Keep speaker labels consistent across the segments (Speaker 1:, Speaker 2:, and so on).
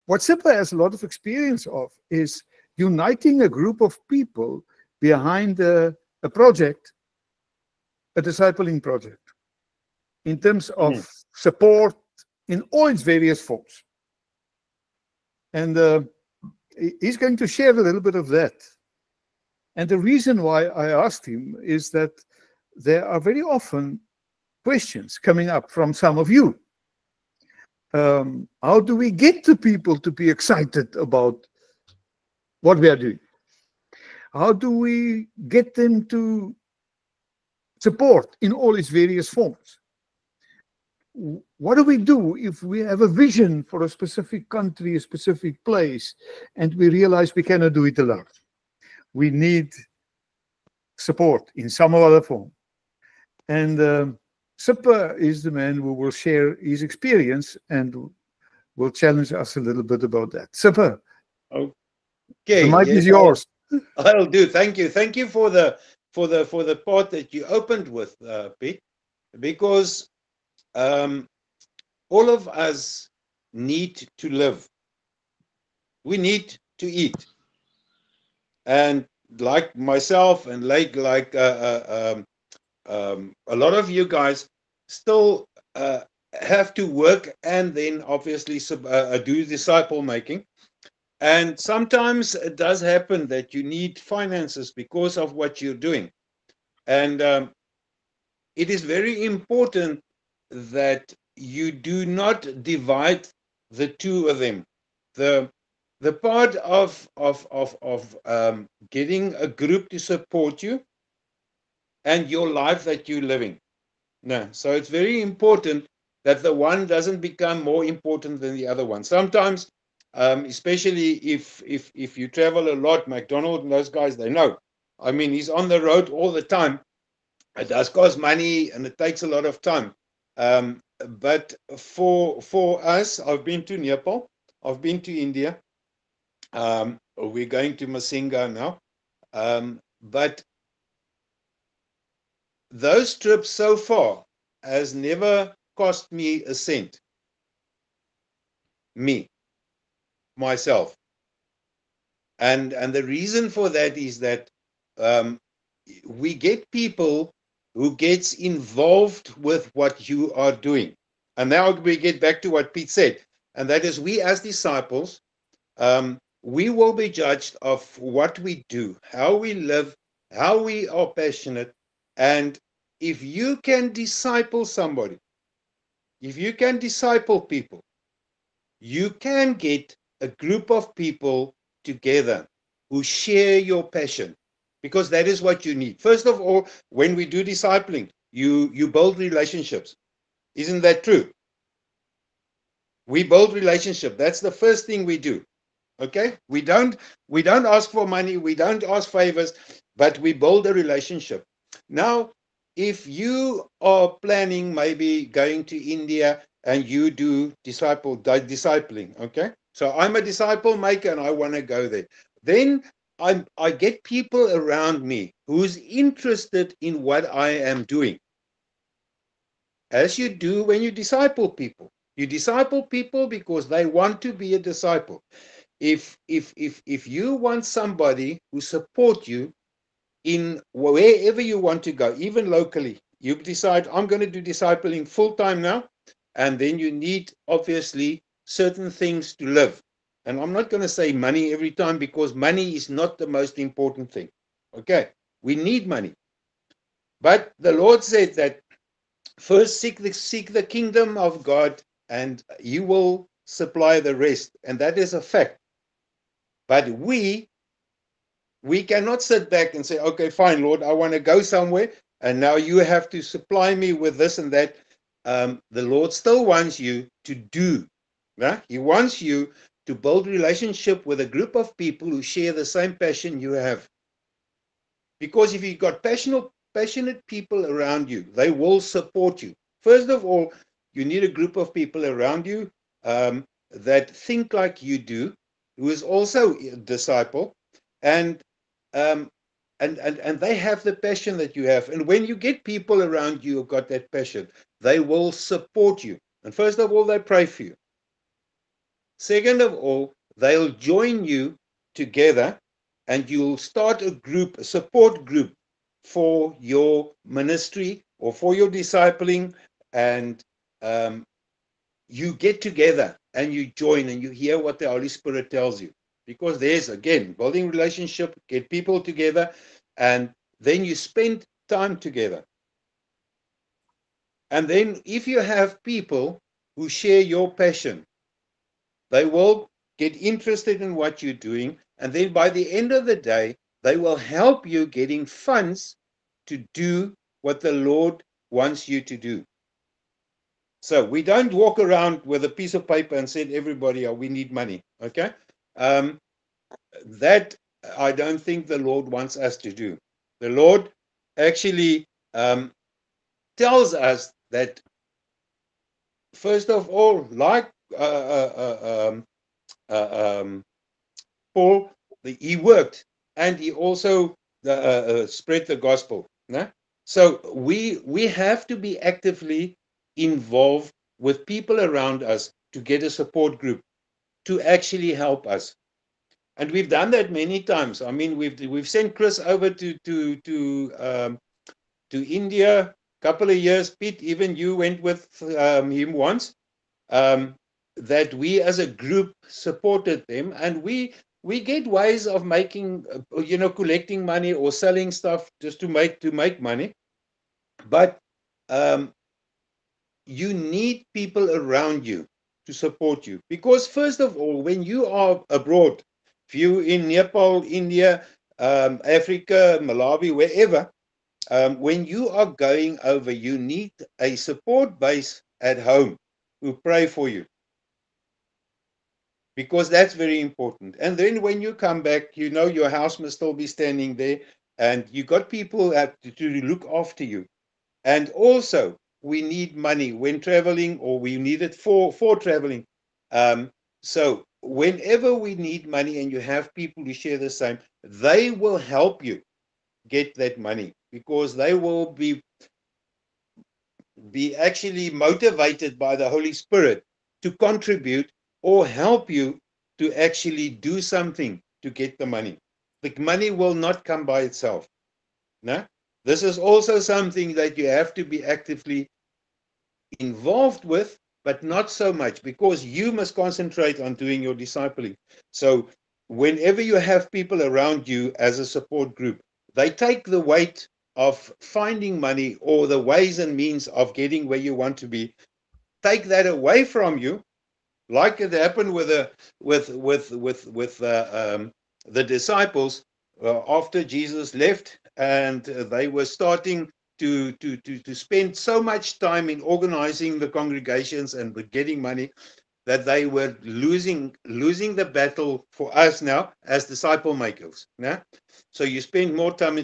Speaker 1: what SIPA has a lot of experience of is uniting a group of people behind a project, a discipling project, in terms of support in all its various forms. And he's going to share a little bit of that. And the reason why I asked him is that there are very often questions coming up from some of you. How do we get the people to be excited about what we are doing? How do we get them to support in all its various forms? What do we do if we have a vision for a specific country, a specific place, and we realize we cannot do it alone? We need support in some other form. And SIPA is the man who will share his experience and will challenge us a little bit about that. SIPA,
Speaker 2: okay,
Speaker 1: the mic is yours.
Speaker 2: I'll do. Thank you. Thank you for the part that you opened with, Pete, because all of us need to live. We need to eat, and like myself and like a lot of you guys still have to work and then obviously do disciple making. And sometimes it does happen that you need finances because of what you're doing. And it is very important that you do not divide the two of them. The part of getting a group to support you and your life that you're living. No, so it's very important that the one doesn't become more important than the other one. Sometimes, especially if you travel a lot, McDonald and those guys, they know. I mean, he's on the road all the time. It does cost money and it takes a lot of time. But for us, I've been to Nepal, I've been to India. We're going to Masinga now. But those trips so far has never cost me a cent. Myself. And the reason for that is that we get people who gets involved with what you are doing. And now we get back to what Pete said, and that is we as disciples, we will be judged of what we do, how we live, how we are passionate. And if you can disciple somebody, if you can disciple people, you can get a group of people together who share your passion, because that is what you need. First of all, when we do discipling, you build relationships. Isn't that true? We build relationship. That's the first thing we do. Okay? We don't ask for money, we don't ask favors, but we build a relationship. Now, if you are planning maybe going to India and you do discipling, okay? So I'm a disciple maker and I want to go there. Then I get people around me who's interested in what I am doing. As you do when you disciple people. You disciple people because they want to be a disciple. If you want somebody who support you in wherever you want to go, even locally, you decide, I'm going to do discipling full time now, and then you need obviously certain things to live. And I'm not going to say money every time, because money is not the most important thing. Okay, we need money. But the Lord said that first seek the kingdom of God and you will supply the rest. And that is a fact. But we cannot sit back and say, okay, fine, Lord, I want to go somewhere, and now you have to supply me with this and that. The Lord still wants you to do. Yeah? He wants you to build relationship with a group of people who share the same passion you have. Because if you've got passionate people around you, they will support you. First of all, you need a group of people around you that think like you do, who is also a disciple, and they have the passion that you have. And when you get people around you who've got that passion, they will support you. And first of all, they pray for you. Second of all, they'll join you together and you'll start a group, a support group for your ministry or for your discipling, and you get together and you join and you hear what the Holy Spirit tells you. Because there's, again, building relationship, get people together, and then you spend time together. And then if you have people who share your passion, they will get interested in what you're doing. And then by the end of the day, they will help you getting funds to do what the Lord wants you to do. So we don't walk around with a piece of paper and say, everybody, oh, we need money. Okay. That I don't think the Lord wants us to do. The Lord actually tells us that, first of all, like Paul, he worked and he also spread the gospel. No? So we have to be actively involved with people around us to get a support group to actually help us. And we've done that many times. I mean, we've sent Chris over to India a couple of years. Pete, even you went with him once. That we as a group supported them, and we get ways of making, collecting money or selling stuff just to make money. But you need people around you to support you, because first of all, when you are abroad, if you in Nepal, India, Africa, Malawi, wherever, when you are going over, you need a support base at home who pray for you, because that's very important. And then when you come back, your house must still be standing there, and you got people to look after you. And also, we need money when traveling, or we need it for traveling. So whenever we need money and you have people who share the same, they will help you get that money, because they will be actually motivated by the Holy Spirit to contribute or help you to actually do something to get the money. The money will not come by itself. No? This is also something that you have to be actively involved with, but not so much, because you must concentrate on doing your discipling. So whenever you have people around you as a support group, they take the weight of finding money or the ways and means of getting where you want to be, take that away from you, like it happened with the disciples after Jesus left, and they were starting to spend so much time in organizing the congregations and getting money, that they were losing the battle for us now as disciple makers. Yeah? So you spend more time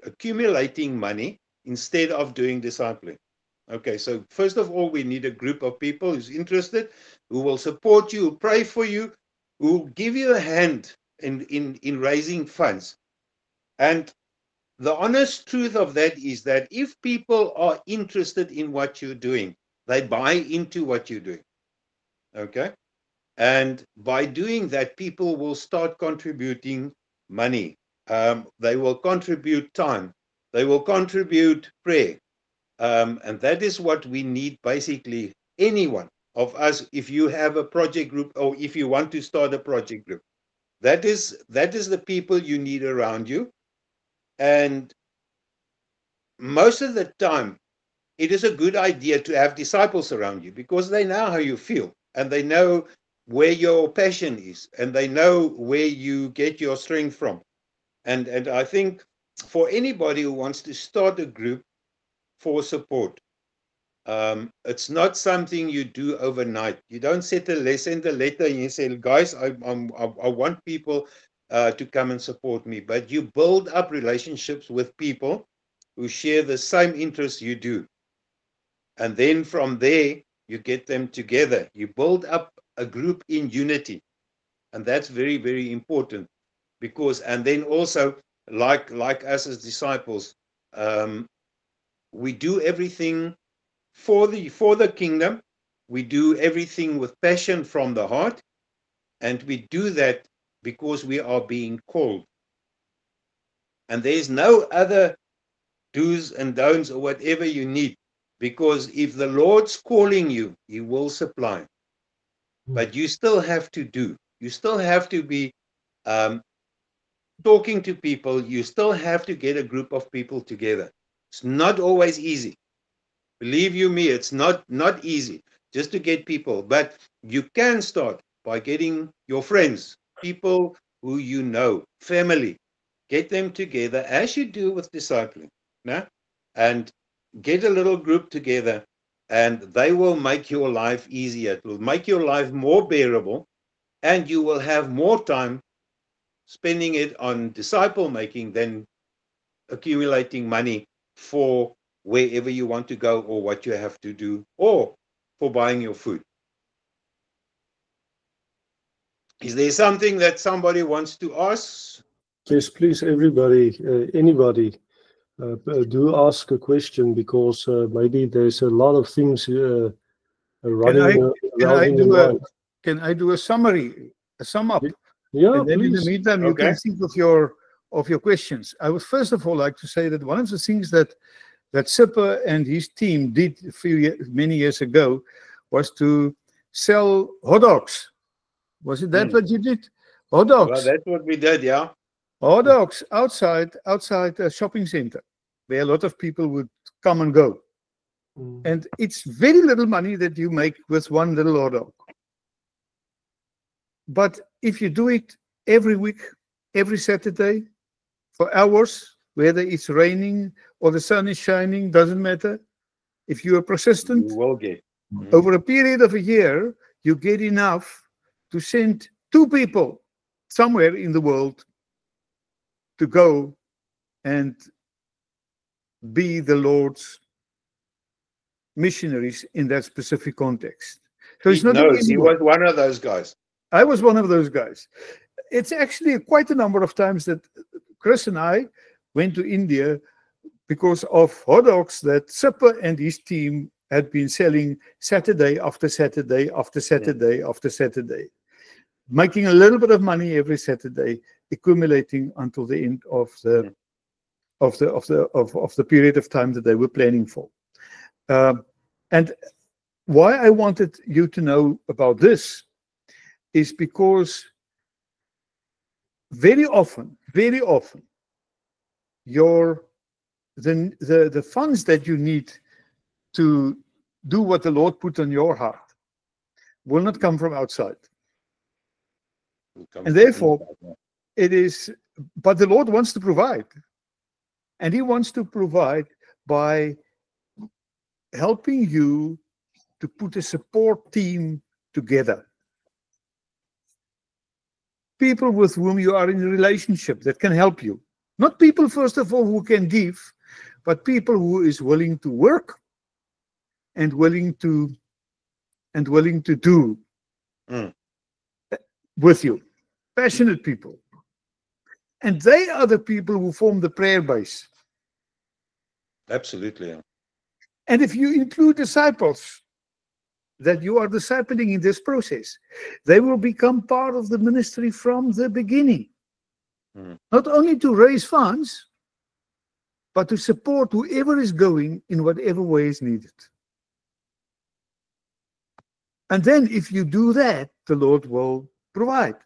Speaker 2: accumulating money instead of doing discipling. Okay, so first of all, we need a group of people who's interested, who will support you, who pray for you, who will give you a hand in raising funds. And the honest truth of that is that if people are interested in what you're doing, they buy into what you're doing. Okay? And by doing that, people will start contributing money. They will contribute time. They will contribute prayer. And that is what we need, basically, anyone of us, if you have a project group or if you want to start a project group. That is the people you need around you. And most of the time, it is a good idea to have disciples around you, because they know how you feel, and they know where your passion is, and they know where you get your strength from. And I think for anybody who wants to start a group for support, it's not something you do overnight. You don't send a letter and you say, guys, I want people to come and support me. But you build up relationships with people who share the same interests you do. And then from there, you get them together. You build up a group in unity. And that's very, very important, because, and then also, like us as disciples, we do everything for the kingdom, We do everything with passion from the heart, and we do that because we are being called. And there's no other do's and don'ts or whatever you need, because if the Lord's calling you, He will supply. But you still have to do. You still have to be talking to people. You still have to get a group of people together. It's not always easy. Believe you me, it's not easy just to get people. But you can start by getting your friends, people who you know, family. Get them together as you do with discipling. No? And get a little group together, and they will make your life easier. It will make your life more bearable, and you will have more time spending it on disciple making than accumulating money for wherever you want to go or what you have to do or for buying your food. Is there something that somebody wants to ask?
Speaker 3: Yes, please, everybody, anybody, do ask a question, because maybe there's a lot of things running around in your mind.
Speaker 1: Can I do a summary, a sum up?
Speaker 3: Yeah,
Speaker 1: and then
Speaker 3: please.
Speaker 1: in the meantime, you can think of your questions. I would first of all like to say that one of the things that Sipper and his team did many years ago was to sell hot dogs. Was it that what you did? Hot dogs.
Speaker 2: Well, that's what we did, yeah.
Speaker 1: Hot dogs outside a shopping center where a lot of people would come and go. And it's very little money that you make with one little hot dog. But if you do it every week, every Saturday, for hours, whether it's raining or the sun is shining, doesn't matter. If you are persistent,
Speaker 2: you will get.
Speaker 1: Over a period of a year, you get enough to send 2 people somewhere in the world to go and be the Lord's missionaries in that specific context. So it's not
Speaker 2: knows. He was one of those guys.
Speaker 1: I was one of those guys. It's actually quite a number of times that Chris and I went to India because of hot dogs that Sipper and his team had been selling Saturday after Saturday after Saturday after Saturday, making a little bit of money every Saturday, accumulating until the end of the period of time that they were planning for. And why I wanted you to know about this is because very often, the funds that you need to do what the Lord put on your heart will not come from outside. And therefore, but the Lord wants to provide. And He wants to provide by helping you to put a support team together. People with whom you are in a relationship that can help you. Not people, first of all, who can give, but people who is willing to work and willing to do with you. Passionate people. And they are the people who form the prayer base.
Speaker 2: Absolutely. Yeah.
Speaker 1: And if you include disciples that you are discipling in this process, they will become part of the ministry from the beginning. Not only to raise funds, but to support whoever is going in whatever way is needed. And then if you do that, the Lord will provide.